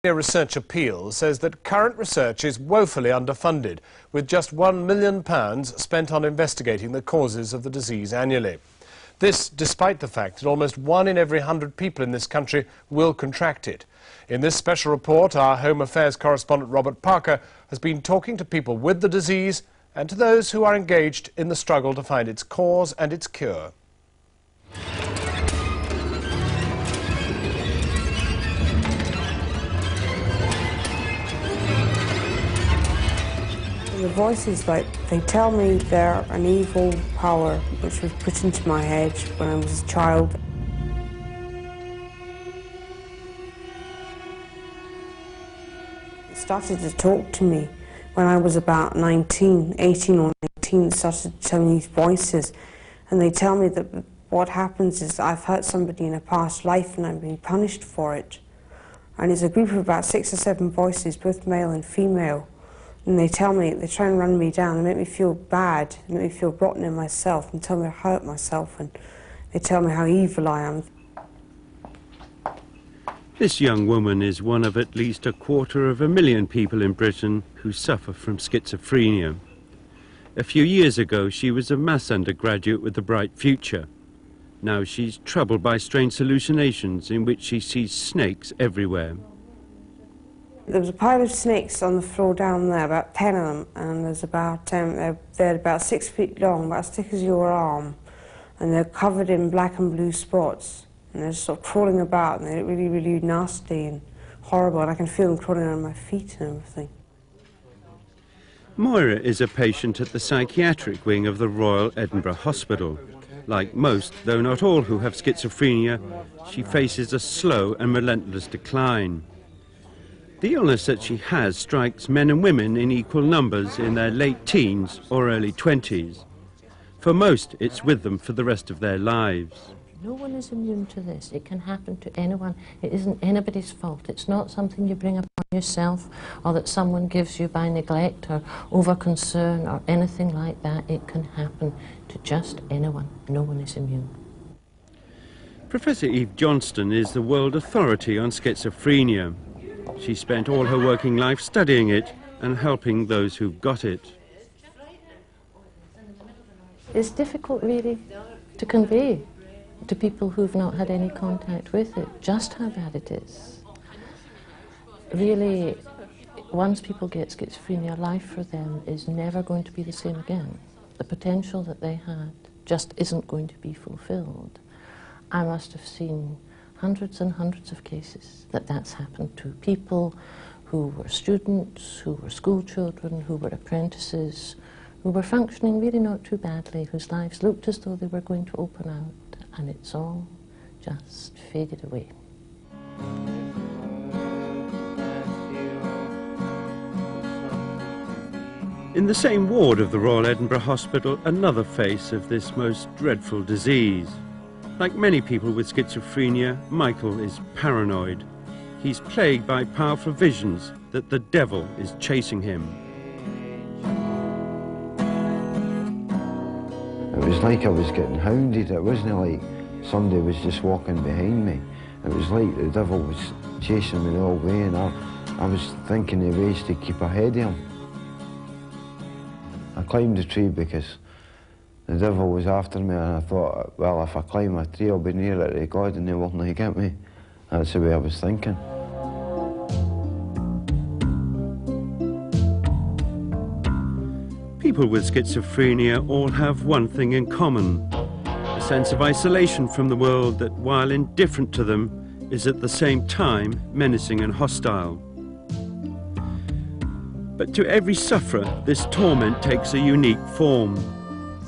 A research appeal says that current research is woefully underfunded, with just £1 million spent on investigating the causes of the disease annually. This despite the fact that almost 1 in every 100 people in this country will contract it. In this special report, our Home Affairs correspondent Robert Parker has been talking to people with the disease and to those who are engaged in the struggle to find its cause and its cure. The voices, they tell me they're an evil power which was put into my head when I was a child. It started to talk to me when I was about 18 or 19, started telling these voices, and they tell me that what happens is I've hurt somebody in a past life and I'm being punished for it. And it's a group of about 6 or 7 voices, both male and female. And they tell me, they try and run me down, they make me feel bad, they make me feel rotten in myself, and tell me I hurt myself, and they tell me how evil I am. This young woman is one of at least 250,000 people in Britain who suffer from schizophrenia. A few years ago, she was a maths undergraduate with a bright future. Now she's troubled by strange hallucinations in which she sees snakes everywhere. There was a pile of snakes on the floor down there, about 10 of them, and there's about, they're about 6 feet long, about as thick as your arm, and they're covered in black and blue spots, and they're sort of crawling about, and they're really, really nasty and horrible, and I can feel them crawling around my feet and everything. Moira is a patient at the psychiatric wing of the Royal Edinburgh Hospital. Like most, though not all who have schizophrenia, she faces a slow and relentless decline. The illness that she has strikes men and women in equal numbers in their late teens or early 20s. For most, it's with them for the rest of their lives. No one is immune to this. It can happen to anyone. It isn't anybody's fault. It's not something you bring upon yourself or that someone gives you by neglect or over-concern or anything like that. It can happen to just anyone. No one is immune. Professor Eve Johnston is the world authority on schizophrenia. She spent all her working life studying it and helping those who've got it. It's difficult, really, to convey to people who've not had any contact with it just how bad it is. Really, once people get schizophrenia, life for them is never going to be the same again. The potential that they had just isn't going to be fulfilled. I must have seen hundreds and hundreds of cases that's happened to people who were students, who were school children, who were apprentices, who were functioning really not too badly, whose lives looked as though they were going to open out, and it's all just faded away. In the same ward of the Royal Edinburgh Hospital, another face of this most dreadful disease. Like many people with schizophrenia, Michael is paranoid. He's plagued by powerful visions that the devil is chasing him. It was like I was getting hounded. It wasn't like somebody was just walking behind me. It was like the devil was chasing me all the way, and I was thinking of ways to keep ahead of him. I climbed the tree because the devil was after me, and I thought, well, if I climb a tree, I'll be nearer to God and they won't get me. That's the way I was thinking. People with schizophrenia all have one thing in common, a sense of isolation from the world that, while indifferent to them, is at the same time menacing and hostile. But to every sufferer, this torment takes a unique form.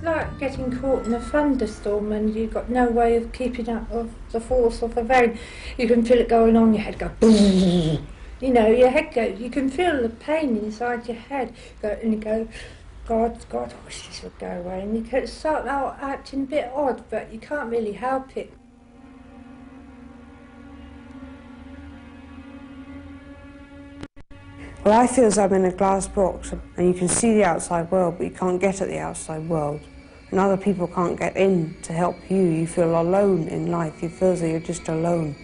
Like getting caught in a thunderstorm and you've got no way of keeping up with the force of the rain. You can feel it going on, your head go boom. You know, your head goes, you can feel the pain inside your head. And you go, God, I wish this would go away. And you can start out acting a bit odd, but you can't really help it. Well, I feel as I'm in a glass box and you can see the outside world, but you can't get at the outside world. And other people can't get in to help you. You feel alone in life. You feel as though you're just alone.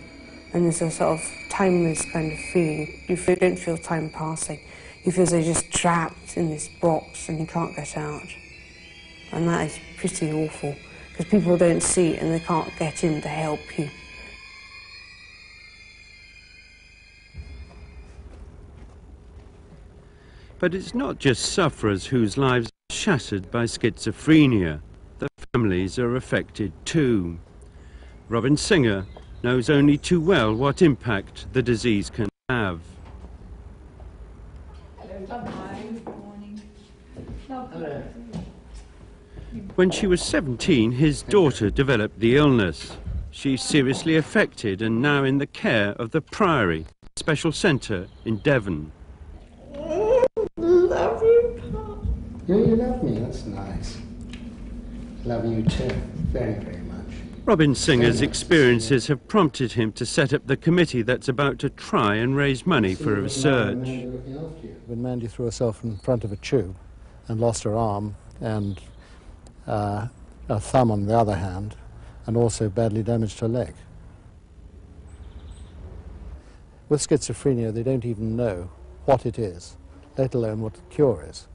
and there's a sort of timeless kind of feeling. You don't feel time passing. You feel as though you're just trapped in this box and you can't get out. And that is pretty awful, because people don't see it and they can't get in to help you. But it's not just sufferers whose lives are shattered by schizophrenia. Their families are affected too. Robin Singer knows only too well what impact the disease can have. When she was 17, his daughter developed the illness. She's seriously affected and now in the care of the Priory, a special centre in Devon. Love you, Pop. Yeah, you love me, that's nice. Love you too, very, very much. Robin Singer's experiences have prompted him to set up the committee that's about to try and raise money for research. When Mandy threw herself in front of a tube and lost her arm and a thumb on the other hand, and also badly damaged her leg. With schizophrenia, they don't even know what it is, let alone what the cure is.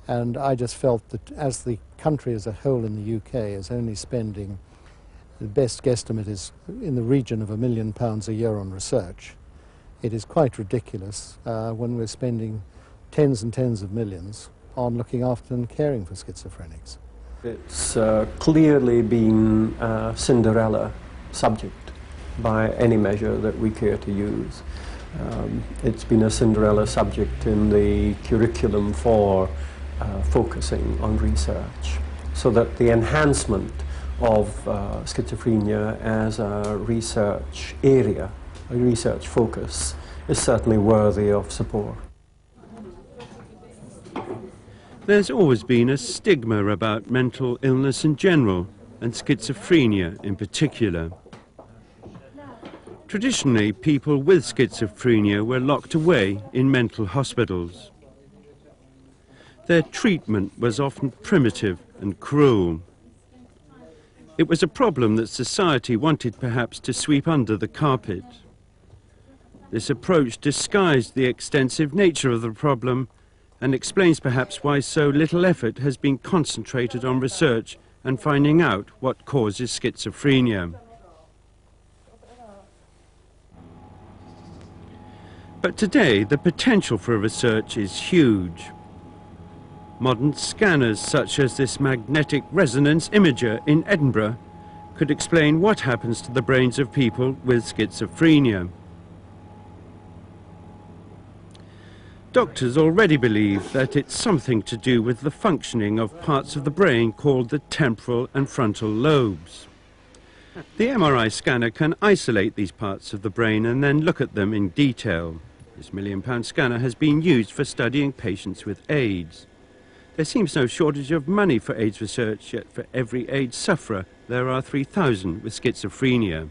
And I just felt that as the country as a whole in the UK is only spending, the best guesstimate is in the region of £1 million a year on research, it is quite ridiculous when we're spending tens and tens of millions on looking after and caring for schizophrenics. It's clearly been a Cinderella subject by any measure that we care to use. It's been a Cinderella subject in the curriculum for focusing on research, so that the enhancement of schizophrenia as a research area, a research focus, is certainly worthy of support. There's always been a stigma about mental illness in general, and schizophrenia in particular. Traditionally, people with schizophrenia were locked away in mental hospitals. Their treatment was often primitive and cruel. It was a problem that society wanted perhaps to sweep under the carpet. This approach disguised the extensive nature of the problem and explains perhaps why so little effort has been concentrated on research and finding out what causes schizophrenia. But today, the potential for research is huge. Modern scanners such as this magnetic resonance imager in Edinburgh could explain what happens to the brains of people with schizophrenia. Doctors already believe that it's something to do with the functioning of parts of the brain called the temporal and frontal lobes. The MRI scanner can isolate these parts of the brain and then look at them in detail. This £1 million scanner has been used for studying patients with AIDS. There seems no shortage of money for AIDS research, yet for every AIDS sufferer there are 3,000 with schizophrenia.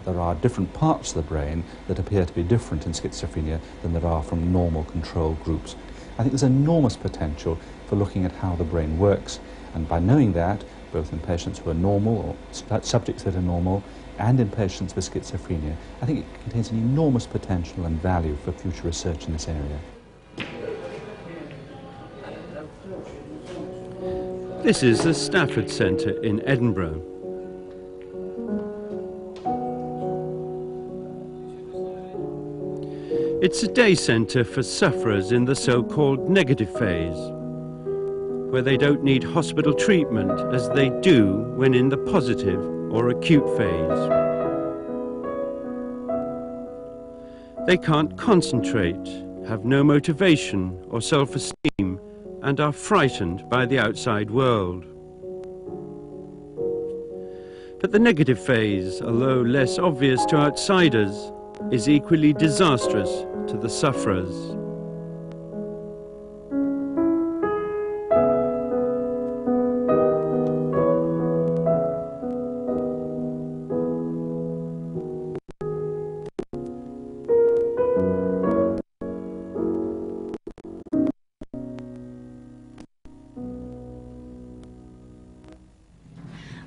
There are different parts of the brain that appear to be different in schizophrenia than there are from normal control groups. I think there's enormous potential for looking at how the brain works, and by knowing that, both in patients who are normal or subjects that are normal and in patients with schizophrenia, I think it contains an enormous potential and value for future research in this area. This is the Stafford Centre in Edinburgh. It's a day centre for sufferers in the so-called negative phase, where they don't need hospital treatment as they do when in the positive or acute phase. They can't concentrate, have no motivation or self-esteem, and are frightened by the outside world. But the negative phase, although less obvious to outsiders, is equally disastrous to the sufferers.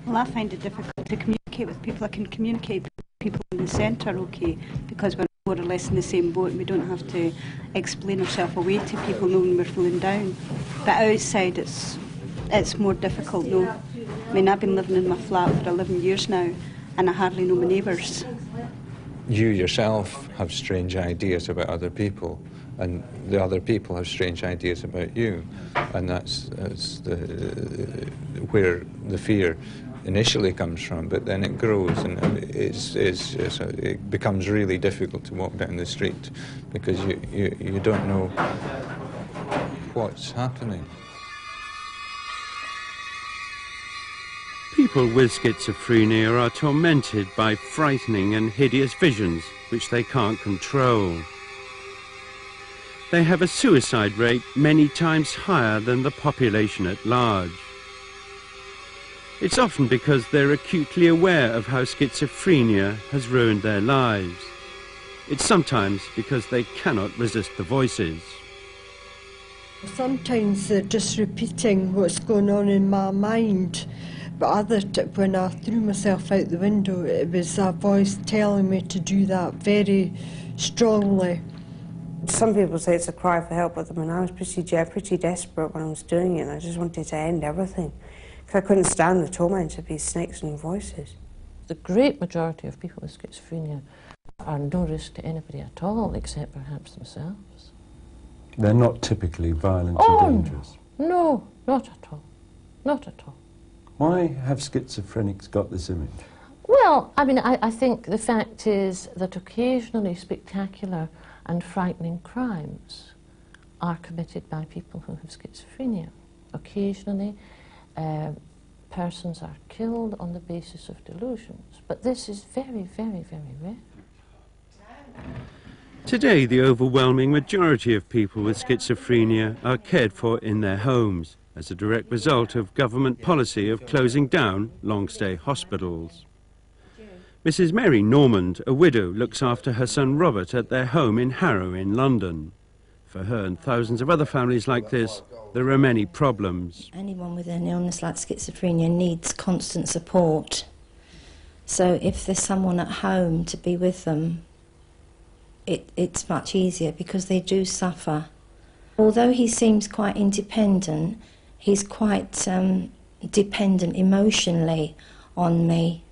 Well, I find it difficult to communicate communicate with people. I can communicate with people in the centre okay, because we're more or less in the same boat and we don't have to explain ourselves away to people knowing we're feeling down. But outside it's more difficult, no. I mean, I've been living in my flat for 11 years now and I hardly know my neighbours. You yourself have strange ideas about other people, and the other people have strange ideas about you, and that's where the fear initially comes from, but then it grows and it becomes really difficult to walk down the street because you don't know what's happening. People with schizophrenia are tormented by frightening and hideous visions which they can't control. They have a suicide rate many times higher than the population at large. It's often because they're acutely aware of how schizophrenia has ruined their lives. It's sometimes because they cannot resist the voices. Sometimes they're just repeating what's going on in my mind, but when I threw myself out the window, it was a voice telling me to do that very strongly. Some people say it's a cry for help, but I mean, I was pretty desperate when I was doing it, and I just wanted to end everything. Because I couldn't stand the torment of these snakes and voices. The great majority of people with schizophrenia are no risk to anybody at all, except perhaps themselves. They're not typically violent and dangerous? No, not at all. Not at all. Why have schizophrenics got this image? Well, I mean, I think the fact is that occasionally spectacular and frightening crimes are committed by people who have schizophrenia. Occasionally, persons are killed on the basis of delusions, but this is very, very, very rare. Today, the overwhelming majority of people with schizophrenia are cared for in their homes as a direct result of government policy of closing down long-stay hospitals. Mrs. Mary Normand, a widow, looks after her son Robert at their home in Harrow in London. For her and thousands of other families like this, there are many problems. Anyone with an illness like schizophrenia needs constant support. So if there's someone at home to be with them, it's much easier because they do suffer. Although he seems quite independent, he's quite dependent emotionally on me.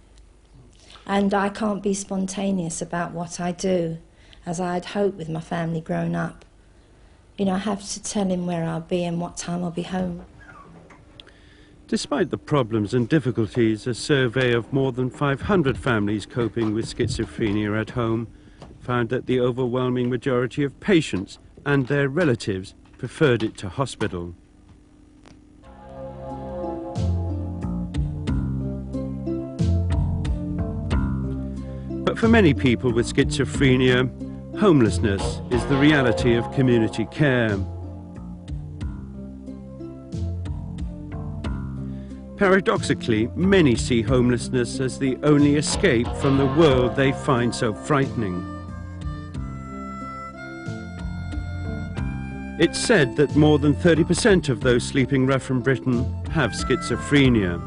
And I can't be spontaneous about what I do, as I'd hoped with my family growing up. You know, I have to tell him where I'll be and what time I'll be home. Despite the problems and difficulties, a survey of more than 500 families coping with schizophrenia at home found that the overwhelming majority of patients and their relatives preferred it to hospital. But for many people with schizophrenia, homelessness is the reality of community care. Paradoxically, many see homelessness as the only escape from the world they find so frightening. It's said that more than 30% of those sleeping rough in Britain have schizophrenia.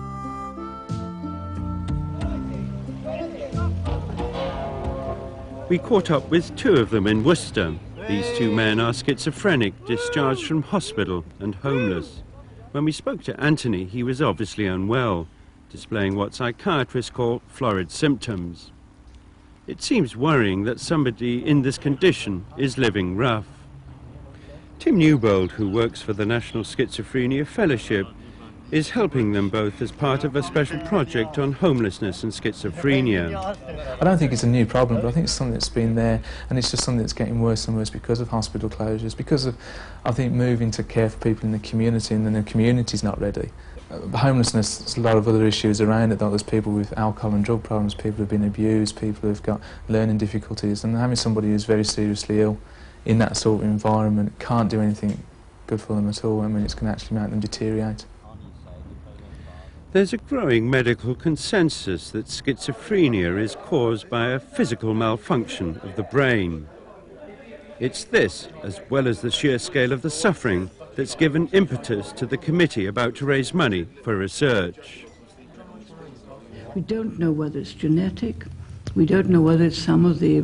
We caught up with two of them in Worcester. These two men are schizophrenic, discharged from hospital and homeless. When we spoke to Anthony, he was obviously unwell, displaying what psychiatrists call florid symptoms. It seems worrying that somebody in this condition is living rough. Tim Newbold, who works for the National Schizophrenia Fellowship, is helping them both as part of a special project on homelessness and schizophrenia. I don't think it's a new problem, but I think it's something that's been there, and it's just something that's getting worse and worse because of hospital closures, because of, I think, moving to care for people in the community, and then the community's not ready. Homelessness, there's a lot of other issues around it. There's people with alcohol and drug problems, people who've been abused, people who've got learning difficulties, and having somebody who's very seriously ill in that sort of environment can't do anything good for them at all. I mean, it's going to actually make them deteriorate. There's a growing medical consensus that schizophrenia is caused by a physical malfunction of the brain. It's this, as well as the sheer scale of the suffering, that's given impetus to the committee about to raise money for research. We don't know whether it's genetic. We don't know whether it's some of the